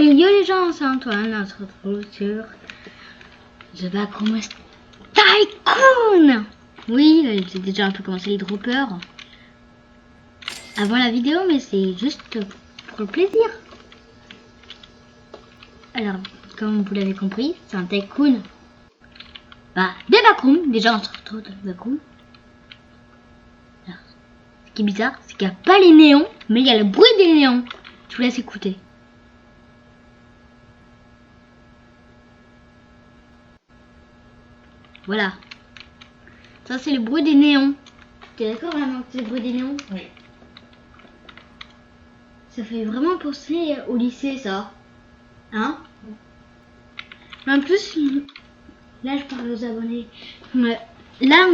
Et yo les gens, c'est Antoine, on se retrouve sur The Backroom Tycoon. Oui, j'ai déjà un peu commencé les droppers avant la vidéo, mais c'est juste pour le plaisir. Alors, comme vous l'avez compris, c'est un tycoon. Bah, des backrooms, déjà on se retrouve dans le backroom. Alors, ce qui est bizarre, c'est qu'il n'y a pas les néons, mais il y a le bruit des néons. Je vous laisse écouter. Voilà. Ça, c'est le bruit des néons. T'es d'accord vraiment que c'est le bruit des néons? Oui. Ça fait vraiment penser au lycée, ça. Hein? Mais en plus, là, je parle aux abonnés. Là,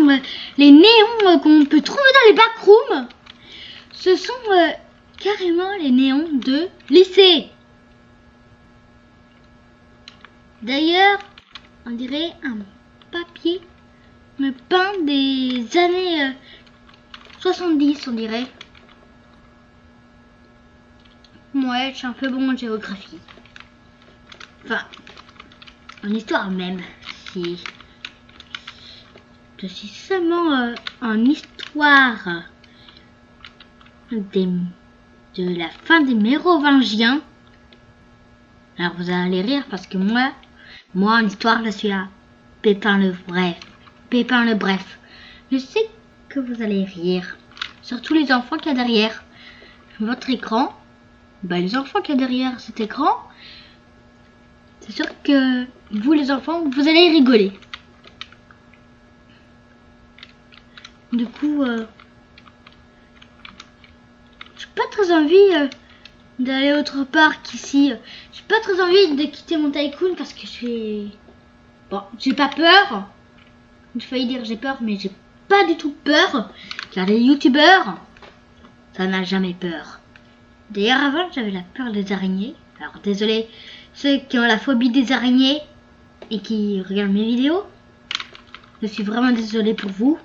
les néons qu'on peut trouver dans les backrooms, ce sont carrément les néons de lycée. D'ailleurs, on dirait un papier me peint des années 70, on dirait. Ouais, je suis un peu bon en géographie. Enfin, en histoire même. Si je suis seulement en histoire de la fin des Mérovingiens. Alors vous allez rire parce que moi en histoire, je suis à Pépin le Bref. Pépin le Bref. Je sais que vous allez rire. Surtout les enfants qu'il y a derrière votre écran. Bah, les enfants qu'il y a derrière cet écran, c'est sûr que vous les enfants, vous allez rigoler. Du coup, j'ai pas très envie d'aller autre part qu'ici. J'ai pas très envie de quitter mon tycoon parce que je suis... Bon, j'ai pas peur. J'ai failli dire j'ai peur, mais j'ai pas du tout peur. Car les youtubeurs, ça n'a jamais peur. D'ailleurs, avant, j'avais la peur des araignées. Alors, désolé, ceux qui ont la phobie des araignées et qui regardent mes vidéos, je suis vraiment désolée pour vous.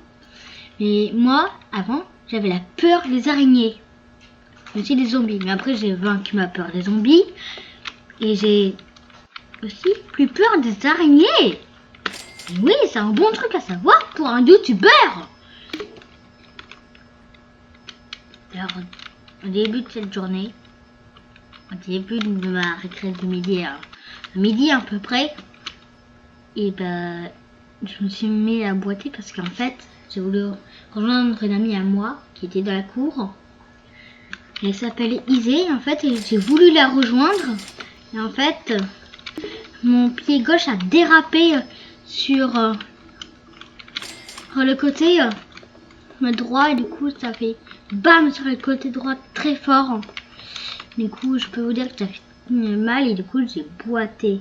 Mais moi, avant, j'avais la peur des araignées. Aussi des zombies. Mais après, j'ai vaincu ma peur des zombies. Et j'ai aussi plus peur des araignées. Et oui, c'est un bon truc à savoir pour un youtubeur. Alors, au début de cette journée, au début de ma récré du midi, à midi à peu près, et ben, je me suis mis à boiter parce qu'en fait, j'ai voulu rejoindre une amie à moi qui était dans la cour. Elle s'appelle Isée, en fait, et j'ai voulu la rejoindre. Et en fait, mon pied gauche a dérapé sur le côté droit, et du coup, ça fait bam sur le côté droit très fort. Du coup, je peux vous dire que ça fait mal et du coup, j'ai boité.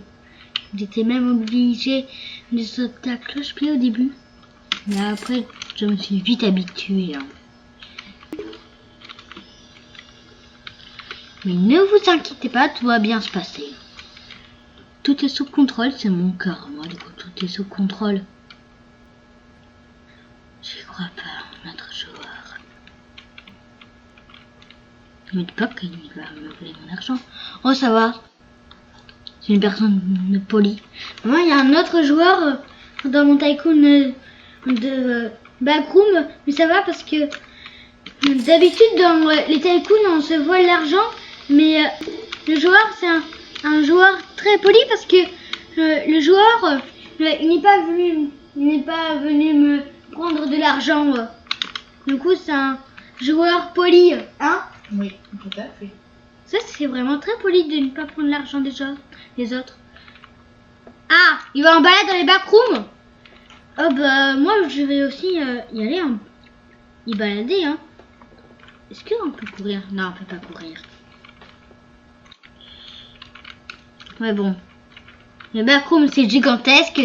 J'étais même obligée de sauter à cloche-pied au début. Mais après, je me suis vite habituée. Mais ne vous inquiétez pas, tout va bien se passer. Tout est sous contrôle, c'est mon cœur. Moi, du coup, tout est sous contrôle. J'y crois pas, notre joueur. Ne me dis pas qu'il va me voler mon argent. Oh, ça va. C'est une personne polie. Moi, il y a un autre joueur dans mon tycoon de backroom, mais ça va parce que d'habitude dans les tycoons on se vole l'argent, mais le joueur c'est un joueur très poli parce que le joueur il n'est pas venu me prendre de l'argent. Du coup, c'est un joueur poli, hein? Oui, tout à fait. Ça, c'est vraiment très poli de ne pas prendre l'argent des autres. Ah, il va en balade dans les backrooms. Oh bah, moi, je vais aussi y aller, y balader, hein. Est-ce qu'on peut courir? Non, on peut pas courir. Ouais, bon. Les backrooms, c'est gigantesque.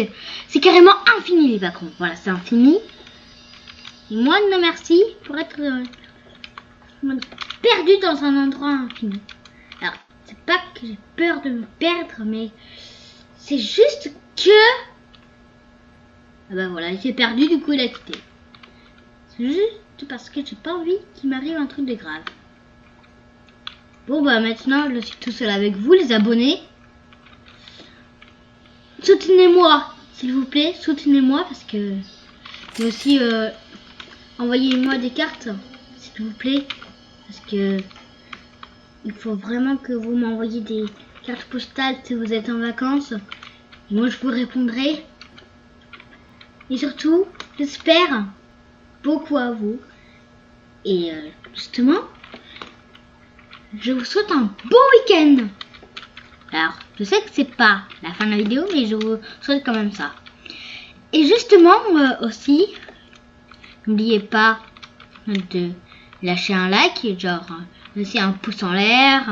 C'est carrément infini, les backrooms. Voilà, c'est infini. Et moi, non merci pour être perdu dans un endroit infini. Alors, c'est pas que j'ai peur de me perdre, mais c'est juste que... Ah bah voilà, il s'est perdu, du coup il a quitté. C'est juste parce que j'ai pas envie qu'il m'arrive un truc de grave. Bon bah maintenant je suis tout seul avec vous les abonnés. Soutenez-moi s'il vous plaît, soutenez-moi parce que... Et aussi envoyez-moi des cartes s'il vous plaît. Parce que il faut vraiment que vous m'envoyiez des cartes postales si vous êtes en vacances. Et moi je vous répondrai. Et surtout, j'espère beaucoup à vous. Et justement, je vous souhaite un bon week-end. Alors, je sais que c'est pas la fin de la vidéo, mais je vous souhaite quand même ça. Et justement, aussi, n'oubliez pas de lâcher un like, genre aussi un pouce en l'air,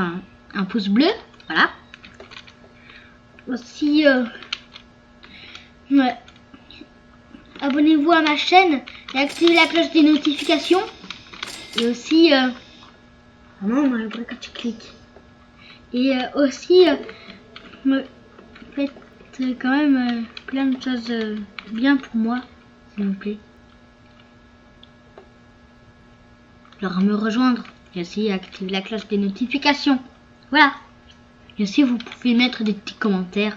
un pouce bleu, voilà. Aussi, ouais. Abonnez-vous à ma chaîne et activez la cloche des notifications. Et aussi, vraiment, on a le bruit quand tu cliques. Et aussi, faites quand même plein de choses bien pour moi, s'il vous plaît. Genre me rejoindre. Et aussi, activez la cloche des notifications. Voilà. Et aussi, vous pouvez mettre des petits commentaires.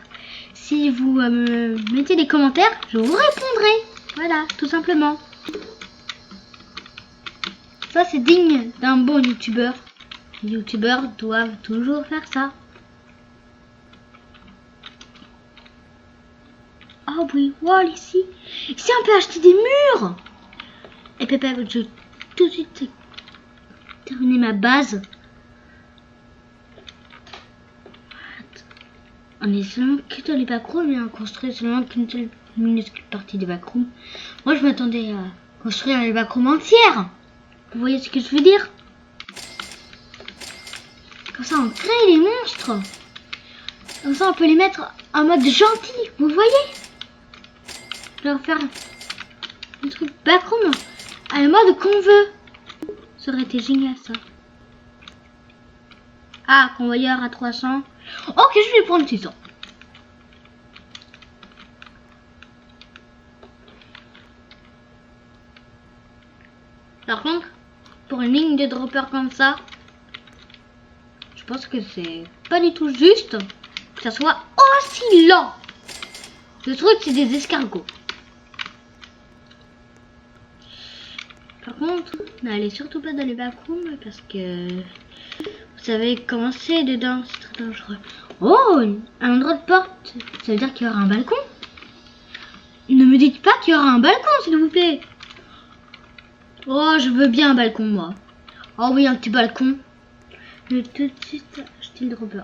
Si vous me mettez des commentaires, je vous répondrai. Voilà, tout simplement. Ça, c'est digne d'un bon youtubeur. Les youtubeurs doivent toujours faire ça. Ah oui, wall ici. Ici, on peut acheter des murs. Et Pépé, je vais tout de suite terminer ma base. On est seulement que dans les backrooms et on construit seulement qu'une seule minuscule partie des backrooms. Moi, je m'attendais à construire les backrooms entières. Vous voyez ce que je veux dire? Comme ça, on crée les monstres. Comme ça, on peut les mettre en mode gentil. Vous voyez? Leur faire un truc backroom à la mode qu'on veut. Ça aurait été génial, ça. Ah, convoyeur à 300. Ok, je vais prendre 600. Par contre, pour une ligne de dropper comme ça, je pense que c'est pas du tout juste que ça soit aussi lent. Le truc, c'est des escargots. Par contre, n'allez surtout pas dans les backrooms parce que vous savez comment c'est dedans, c'est très dangereux. Oh, un endroit de porte, ça veut dire qu'il y aura un balcon? Ne me dites pas qu'il y aura un balcon, s'il vous plaît. Oh, je veux bien un balcon, moi. Oh oui, un petit balcon. Je vais tout de suite acheter le dropper.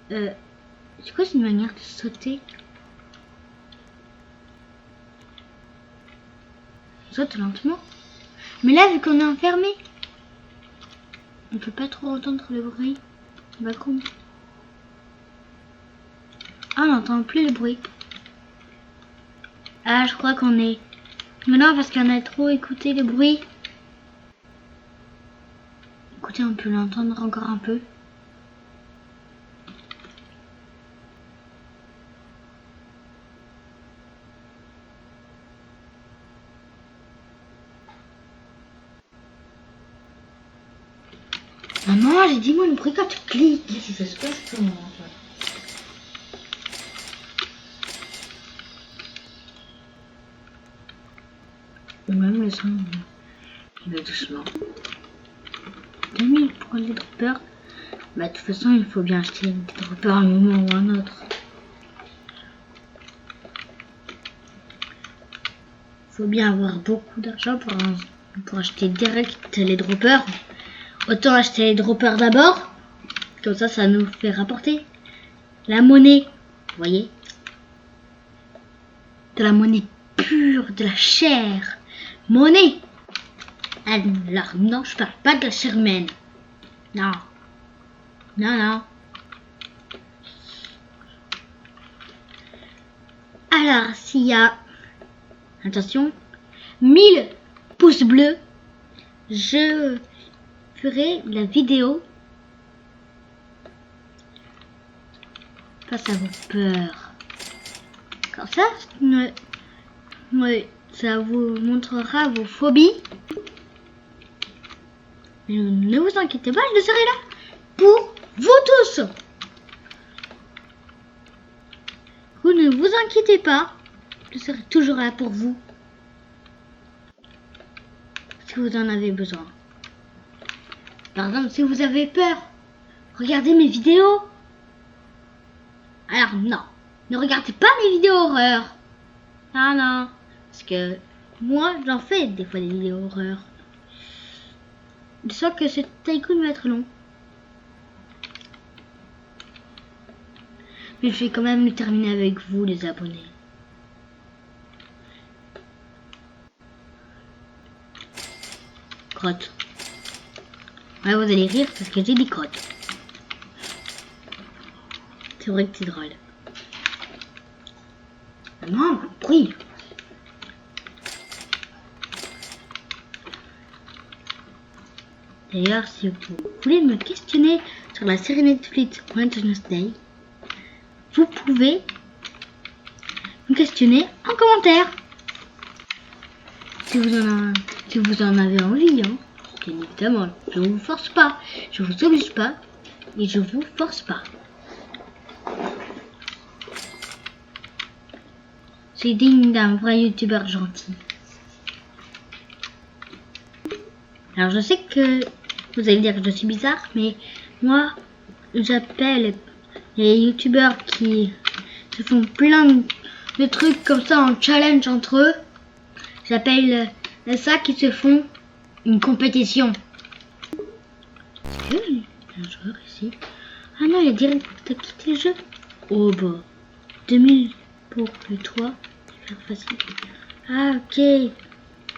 C'est quoi, c'est une manière de sauter? On saute lentement. Mais là, vu qu'on est enfermé, on peut pas trop entendre le bruit du balcon. Ah, on n'entend plus le bruit. Ah, je crois qu'on est... Mais non, parce qu'on a trop écouté le bruit. Écoutez, on peut l'entendre encore un peu. Maman, j'ai dit moi le bruit quand tu cliques. Qu'est-ce qui se passe comment toi? Même le son, il va doucement. 2000 pour les droppers. Bah de toute façon, il faut bien acheter des droppers à un moment ou à un autre. Il faut bien avoir beaucoup d'argent pour acheter direct les droppers. Autant acheter les droppers d'abord. Comme ça nous fait rapporter la monnaie. Vous voyez? De la monnaie pure, de la chair. Monnaie. Alors, non, je parle pas de la chair humaine. Non. Non, non. Alors, s'il y a... Attention. 1000 pouces bleus. Je ferai la vidéo face à vos peurs. Comme ça, ça vous montrera vos phobies. Mais ne vous inquiétez pas, je serai là. pour vous tous. Vous ne vous inquiétez pas, je serai toujours là pour vous si vous en avez besoin. Par exemple, si vous avez peur, regardez mes vidéos. Alors non, ne regardez pas mes vidéos horreurs. Non, parce que moi j'en fais des fois des vidéos horreurs. Je sens que ce tycoon va être long. Mais je vais quand même le terminer avec vous, les abonnés. Crotte. Ouais, vous allez rire parce que j'ai dit crotte. C'est vrai que c'est drôle. Non, bruit. D'ailleurs, si vous voulez me questionner sur la série Netflix Wednesday, vous pouvez me questionner en commentaire. Si vous en avez envie, hein. Bien évidemment, je vous force pas, je vous oblige pas et je vous force pas. C'est digne d'un vrai youtubeur gentil. Alors je sais que vous allez dire que je suis bizarre, mais moi j'appelle les youtubeurs qui se font plein de trucs comme ça en challenge entre eux. J'appelle ça qui se font une compétition. Est-ce qu'il y a un joueur ici? Ah non, il a direct quitté le jeu. Oh bah, 2000 pour le toit. C'est facile. Ah ok.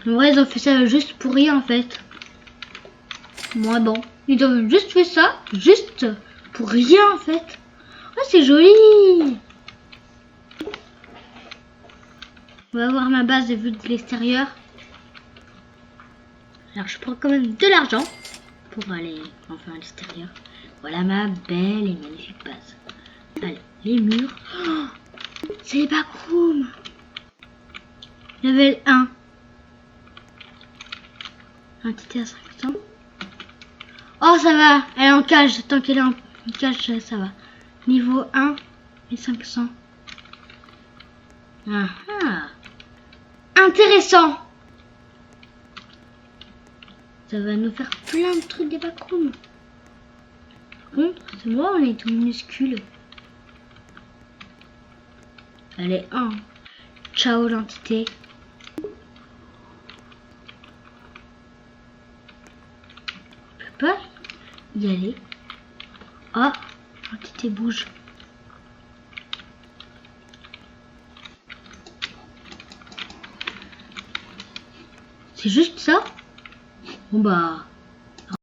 En vrai, ils ont fait ça juste pour rien en fait. Moi bon, ils ont juste fait ça, juste pour rien en fait. Oh, c'est joli. On va voir ma base de vue de l'extérieur. Alors je prends quand même de l'argent pour aller enfin à l'extérieur. Voilà ma belle et magnifique base. Allez, les murs. Oh, c'est les backrooms. Level 1. Entité à 500. Oh ça va, elle est en cage. Tant qu'elle est en cage, ça va. Niveau 1 et 500. Ah ah. Intéressant. Ça va nous faire plein de trucs des backrooms. Par contre, c'est moi, on est tout minuscule. Allez, 1. Ciao l'entité. On peut pas y aller. Ah, l'entité bouge. C'est juste ça? Bon bah,